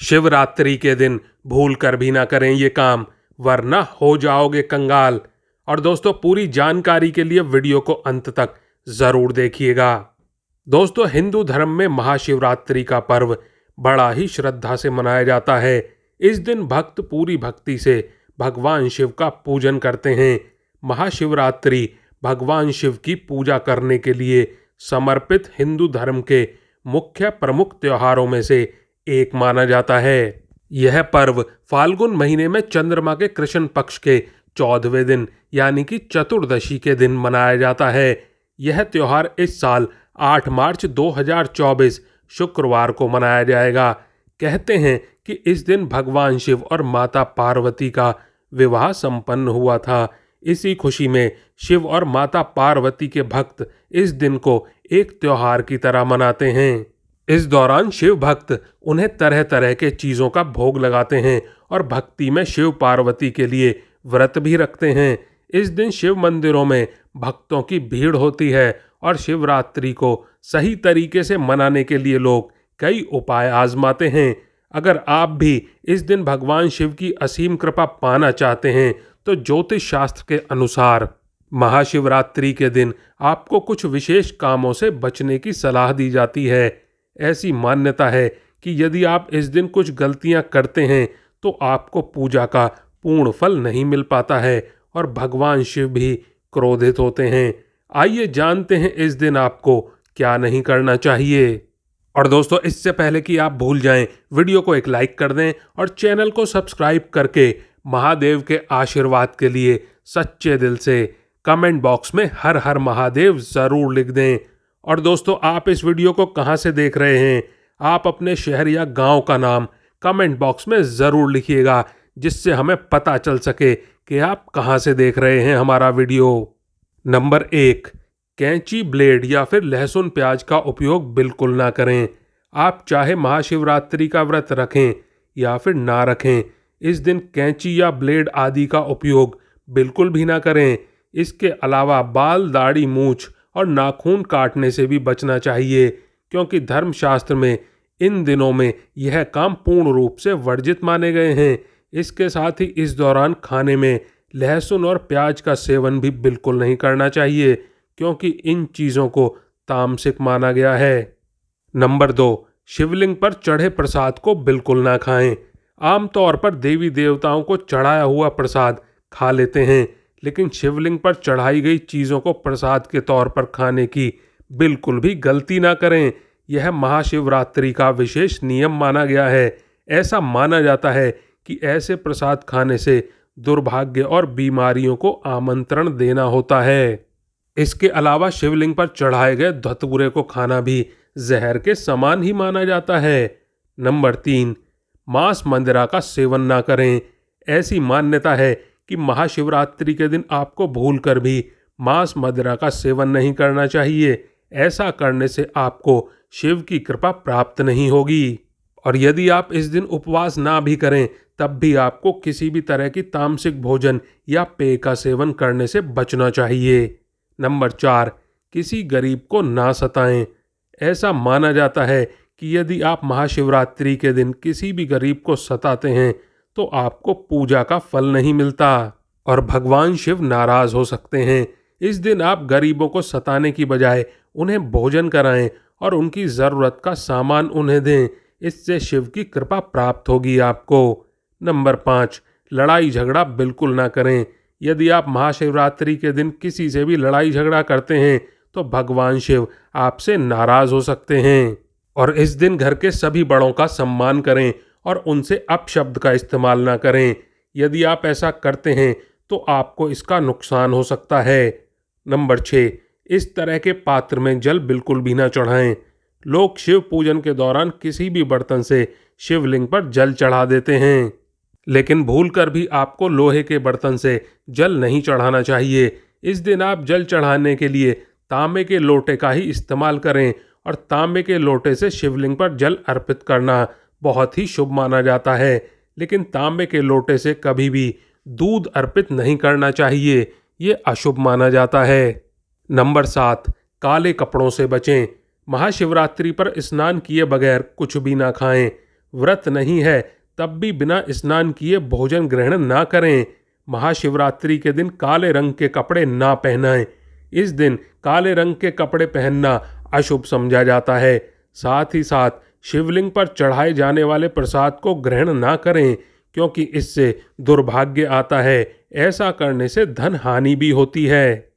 शिवरात्रि के दिन भूल कर भी ना करें ये काम, वरना हो जाओगे कंगाल। और दोस्तों, पूरी जानकारी के लिए वीडियो को अंत तक जरूर देखिएगा। दोस्तों, हिंदू धर्म में महाशिवरात्रि का पर्व बड़ा ही श्रद्धा से मनाया जाता है। इस दिन भक्त पूरी भक्ति से भगवान शिव का पूजन करते हैं। महाशिवरात्रि भगवान शिव की पूजा करने के लिए समर्पित हिंदू धर्म के मुख्य प्रमुख त्योहारों में से एक माना जाता है। यह पर्व फाल्गुन महीने में चंद्रमा के कृष्ण पक्ष के 14वें दिन यानी कि चतुर्दशी के दिन मनाया जाता है। यह त्योहार इस साल 8 मार्च 2024 शुक्रवार को मनाया जाएगा। कहते हैं कि इस दिन भगवान शिव और माता पार्वती का विवाह संपन्न हुआ था। इसी खुशी में शिव और माता पार्वती के भक्त इस दिन को एक त्योहार की तरह मनाते हैं। इस दौरान शिव भक्त उन्हें तरह तरह के चीज़ों का भोग लगाते हैं और भक्ति में शिव पार्वती के लिए व्रत भी रखते हैं। इस दिन शिव मंदिरों में भक्तों की भीड़ होती है और शिवरात्रि को सही तरीके से मनाने के लिए लोग कई उपाय आजमाते हैं। अगर आप भी इस दिन भगवान शिव की असीम कृपा पाना चाहते हैं तो ज्योतिष शास्त्र के अनुसार महाशिवरात्रि के दिन आपको कुछ विशेष कामों से बचने की सलाह दी जाती है। ऐसी मान्यता है कि यदि आप इस दिन कुछ गलतियां करते हैं तो आपको पूजा का पूर्ण फल नहीं मिल पाता है और भगवान शिव भी क्रोधित होते हैं। आइए जानते हैं इस दिन आपको क्या नहीं करना चाहिए। और दोस्तों, इससे पहले कि आप भूल जाएं, वीडियो को एक लाइक कर दें और चैनल को सब्सक्राइब करके महादेव के आशीर्वाद के लिए सच्चे दिल से कमेंट बॉक्स में हर हर महादेव जरूर लिख दें। और दोस्तों, आप इस वीडियो को कहां से देख रहे हैं, आप अपने शहर या गांव का नाम कमेंट बॉक्स में ज़रूर लिखिएगा, जिससे हमें पता चल सके कि आप कहां से देख रहे हैं हमारा वीडियो। नंबर 1, कैंची, ब्लेड या फिर लहसुन प्याज का उपयोग बिल्कुल ना करें। आप चाहे महाशिवरात्रि का व्रत रखें या फिर ना रखें, इस दिन कैंची या ब्लेड आदि का उपयोग बिल्कुल भी ना करें। इसके अलावा बाल, दाढ़ी, मूछ और नाखून काटने से भी बचना चाहिए, क्योंकि धर्मशास्त्र में इन दिनों में यह काम पूर्ण रूप से वर्जित माने गए हैं। इसके साथ ही इस दौरान खाने में लहसुन और प्याज का सेवन भी बिल्कुल नहीं करना चाहिए, क्योंकि इन चीज़ों को तामसिक माना गया है। नंबर 2, शिवलिंग पर चढ़े प्रसाद को बिल्कुल ना खाएं। आमतौर पर देवी देवताओं को चढ़ाया हुआ प्रसाद खा लेते हैं, लेकिन शिवलिंग पर चढ़ाई गई चीज़ों को प्रसाद के तौर पर खाने की बिल्कुल भी गलती ना करें। यह महाशिवरात्रि का विशेष नियम माना गया है। ऐसा माना जाता है कि ऐसे प्रसाद खाने से दुर्भाग्य और बीमारियों को आमंत्रण देना होता है। इसके अलावा शिवलिंग पर चढ़ाए गए धतूरे को खाना भी जहर के समान ही माना जाता है। नंबर 3, मांस मंदिरा का सेवन ना करें। ऐसी मान्यता है कि महाशिवरात्रि के दिन आपको भूलकर भी मांस मदिरा का सेवन नहीं करना चाहिए। ऐसा करने से आपको शिव की कृपा प्राप्त नहीं होगी। और यदि आप इस दिन उपवास ना भी करें, तब भी आपको किसी भी तरह की तामसिक भोजन या पेय का सेवन करने से बचना चाहिए। नंबर 4, किसी गरीब को ना सताएं। ऐसा माना जाता है कि यदि आप महाशिवरात्रि के दिन किसी भी गरीब को सताते हैं तो आपको पूजा का फल नहीं मिलता और भगवान शिव नाराज हो सकते हैं। इस दिन आप गरीबों को सताने की बजाय उन्हें भोजन कराएं और उनकी ज़रूरत का सामान उन्हें दें। इससे शिव की कृपा प्राप्त होगी आपको। नंबर 5, लड़ाई झगड़ा बिल्कुल ना करें। यदि आप महाशिवरात्रि के दिन किसी से भी लड़ाई झगड़ा करते हैं तो भगवान शिव आपसे नाराज हो सकते हैं। और इस दिन घर के सभी बड़ों का सम्मान करें और उनसे अपशब्द का इस्तेमाल ना करें। यदि आप ऐसा करते हैं तो आपको इसका नुकसान हो सकता है। नंबर 6, इस तरह के पात्र में जल बिल्कुल भी ना चढ़ाएं। लोग शिव पूजन के दौरान किसी भी बर्तन से शिवलिंग पर जल चढ़ा देते हैं, लेकिन भूलकर भी आपको लोहे के बर्तन से जल नहीं चढ़ाना चाहिए। इस दिन आप जल चढ़ाने के लिए तांबे के लोटे का ही इस्तेमाल करें और तांबे के लोटे से शिवलिंग पर जल अर्पित करना बहुत ही शुभ माना जाता है। लेकिन तांबे के लोटे से कभी भी दूध अर्पित नहीं करना चाहिए, ये अशुभ माना जाता है। नंबर 7, काले कपड़ों से बचें। महाशिवरात्रि पर स्नान किए बगैर कुछ भी ना खाएं, व्रत नहीं है तब भी बिना स्नान किए भोजन ग्रहण ना करें। महाशिवरात्रि के दिन काले रंग के कपड़े ना पहनाएं। इस दिन काले रंग के कपड़े पहनना अशुभ समझा जाता है। साथ ही साथ शिवलिंग पर चढ़ाए जाने वाले प्रसाद को ग्रहण ना करें, क्योंकि इससे दुर्भाग्य आता है। ऐसा करने से धन हानि भी होती है।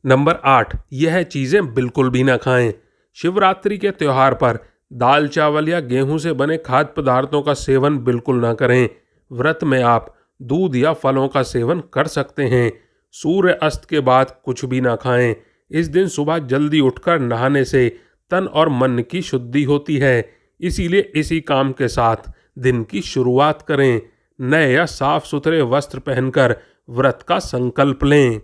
नंबर 8, यह चीज़ें बिल्कुल भी ना खाएं। शिवरात्रि के त्यौहार पर दाल चावल या गेहूं से बने खाद्य पदार्थों का सेवन बिल्कुल ना करें। व्रत में आप दूध या फलों का सेवन कर सकते हैं। सूर्य अस्त के बाद कुछ भी ना खाएं। इस दिन सुबह जल्दी उठकर नहाने से तन और मन की शुद्धि होती है, इसीलिए इसी काम के साथ दिन की शुरुआत करें। नए या साफ सुथरे वस्त्र पहनकर व्रत का संकल्प लें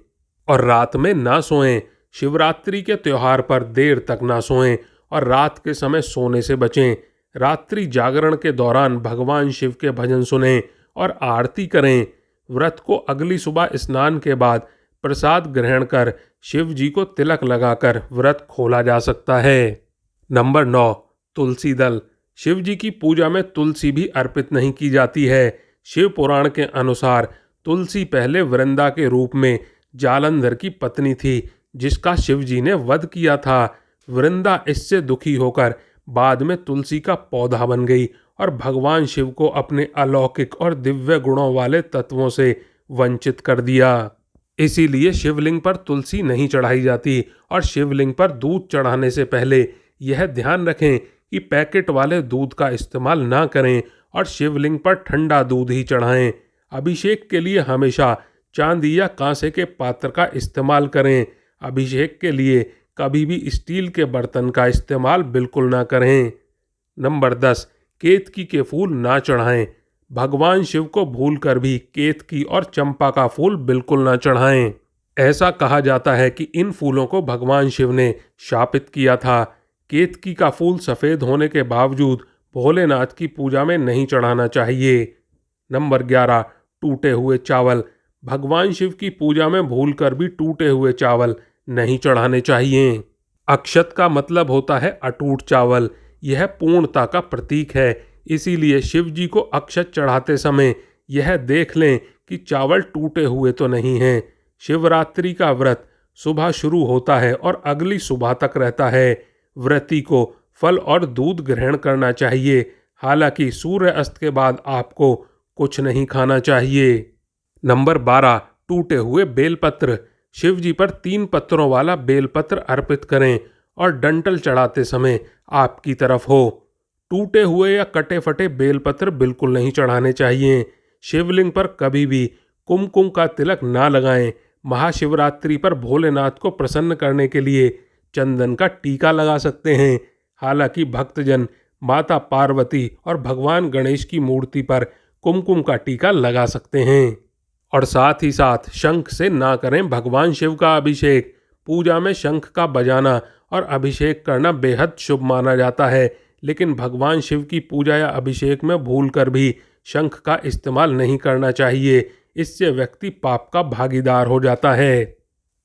और रात में ना सोएं। शिवरात्रि के त्यौहार पर देर तक ना सोएं और रात के समय सोने से बचें। रात्रि जागरण के दौरान भगवान शिव के भजन सुनें और आरती करें। व्रत को अगली सुबह स्नान के बाद प्रसाद ग्रहण कर शिव जी को तिलक लगाकर व्रत खोला जा सकता है। नंबर 9, तुलसी दल। शिव जी की पूजा में तुलसी भी अर्पित नहीं की जाती है। शिव पुराण के अनुसार तुलसी पहले वृंदा के रूप में जालंधर की पत्नी थी, जिसका शिव जी ने वध किया था। वृंदा इससे दुखी होकर बाद में तुलसी का पौधा बन गई और भगवान शिव को अपने अलौकिक और दिव्य गुणों वाले तत्वों से वंचित कर दिया। इसीलिए शिवलिंग पर तुलसी नहीं चढ़ाई जाती और शिवलिंग पर दूध चढ़ाने से पहले यह ध्यान रखें कि पैकेट वाले दूध का इस्तेमाल ना करें और शिवलिंग पर ठंडा दूध ही चढ़ाएं। अभिषेक के लिए हमेशा चांदी या कांसे के पात्र का इस्तेमाल करें। अभिषेक के लिए कभी भी स्टील के बर्तन का इस्तेमाल बिल्कुल ना करें। नंबर 10, केतकी के फूल ना चढ़ाएं। भगवान शिव को भूलकर भी केतकी और चंपा का फूल बिल्कुल ना चढ़ाएं। ऐसा कहा जाता है कि इन फूलों को भगवान शिव ने शापित किया था। केतकी का फूल सफ़ेद होने के बावजूद भोलेनाथ की पूजा में नहीं चढ़ाना चाहिए। नंबर 11, टूटे हुए चावल। भगवान शिव की पूजा में भूलकर भी टूटे हुए चावल नहीं चढ़ाने चाहिए। अक्षत का मतलब होता है अटूट चावल। यह पूर्णता का प्रतीक है, इसीलिए शिव जी को अक्षत चढ़ाते समय यह देख लें कि चावल टूटे हुए तो नहीं हैं। शिवरात्रि का व्रत सुबह शुरू होता है और अगली सुबह तक रहता है। व्रती को फल और दूध ग्रहण करना चाहिए। हालांकि सूर्य अस्त के बाद आपको कुछ नहीं खाना चाहिए। नंबर 12, टूटे हुए बेलपत्र। शिव जी पर 3 पत्रों वाला बेलपत्र अर्पित करें और डंटल चढ़ाते समय आपकी तरफ हो। टूटे हुए या कटे फटे बेलपत्र बिल्कुल नहीं चढ़ाने चाहिए। शिवलिंग पर कभी भी कुमकुम का तिलक ना लगाएं। महाशिवरात्रि पर भोलेनाथ को प्रसन्न करने के लिए चंदन का टीका लगा सकते हैं। हालांकि भक्तजन माता पार्वती और भगवान गणेश की मूर्ति पर कुमकुम का टीका लगा सकते हैं। और साथ ही साथ शंख से ना करें भगवान शिव का अभिषेक। पूजा में शंख का बजाना और अभिषेक करना बेहद शुभ माना जाता है, लेकिन भगवान शिव की पूजा या अभिषेक में भूलकर भी शंख का इस्तेमाल नहीं करना चाहिए। इससे व्यक्ति पाप का भागीदार हो जाता है।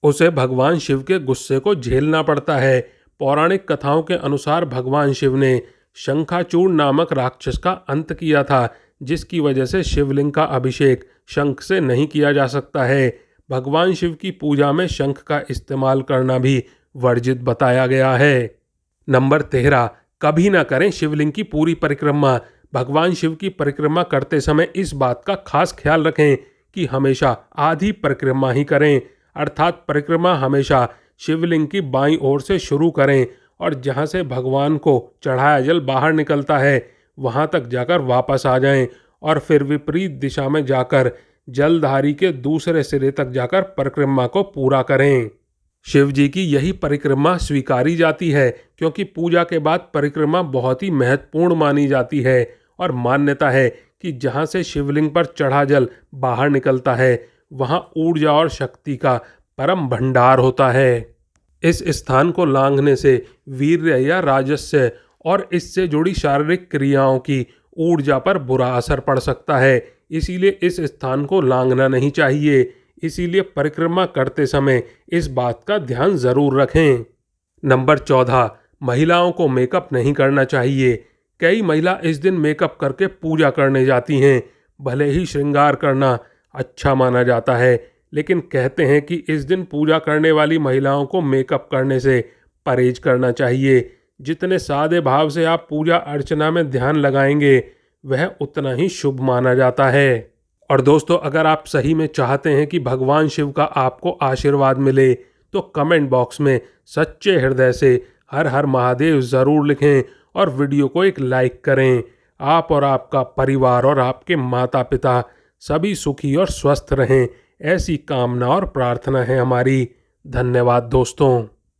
उसे भगवान शिव के गुस्से को झेलना पड़ता है। पौराणिक कथाओं के अनुसार भगवान शिव ने शंखाचूड़ नामक राक्षस का अंत किया था, जिसकी वजह से शिवलिंग का अभिषेक शंख से नहीं किया जा सकता है। भगवान शिव की पूजा में शंख का इस्तेमाल करना भी वर्जित बताया गया है। नंबर 13, कभी ना करें शिवलिंग की पूरी परिक्रमा। भगवान शिव की परिक्रमा करते समय इस बात का खास ख्याल रखें कि हमेशा आधी परिक्रमा ही करें, अर्थात परिक्रमा हमेशा शिवलिंग की बाईं ओर से शुरू करें और जहां से भगवान को चढ़ाया जल बाहर निकलता है वहां तक जाकर वापस आ जाएं और फिर विपरीत दिशा में जाकर जलधारी के दूसरे सिरे तक जाकर परिक्रमा को पूरा करें। शिव जी की यही परिक्रमा स्वीकारी जाती है, क्योंकि पूजा के बाद परिक्रमा बहुत ही महत्वपूर्ण मानी जाती है और मान्यता है कि जहां से शिवलिंग पर चढ़ा जल बाहर निकलता है वहां ऊर्जा और शक्ति का परम भंडार होता है। इस स्थान को लांघने से वीर्य या राजस्य और इससे जुड़ी शारीरिक क्रियाओं की ऊर्जा पर बुरा असर पड़ सकता है, इसीलिए इस स्थान को लांघना नहीं चाहिए। इसीलिए परिक्रमा करते समय इस बात का ध्यान जरूर रखें। नंबर 14, महिलाओं को मेकअप नहीं करना चाहिए। कई महिला इस दिन मेकअप करके पूजा करने जाती हैं। भले ही श्रृंगार करना अच्छा माना जाता है, लेकिन कहते हैं कि इस दिन पूजा करने वाली महिलाओं को मेकअप करने से परहेज करना चाहिए। जितने सादे भाव से आप पूजा अर्चना में ध्यान लगाएंगे, वह उतना ही शुभ माना जाता है। और दोस्तों, अगर आप सही में चाहते हैं कि भगवान शिव का आपको आशीर्वाद मिले, तो कमेंट बॉक्स में सच्चे हृदय से हर हर महादेव ज़रूर लिखें और वीडियो को एक लाइक करें। आप और आपका परिवार और आपके माता पिता सभी सुखी और स्वस्थ रहें, ऐसी कामना और प्रार्थना है हमारी। धन्यवाद दोस्तों।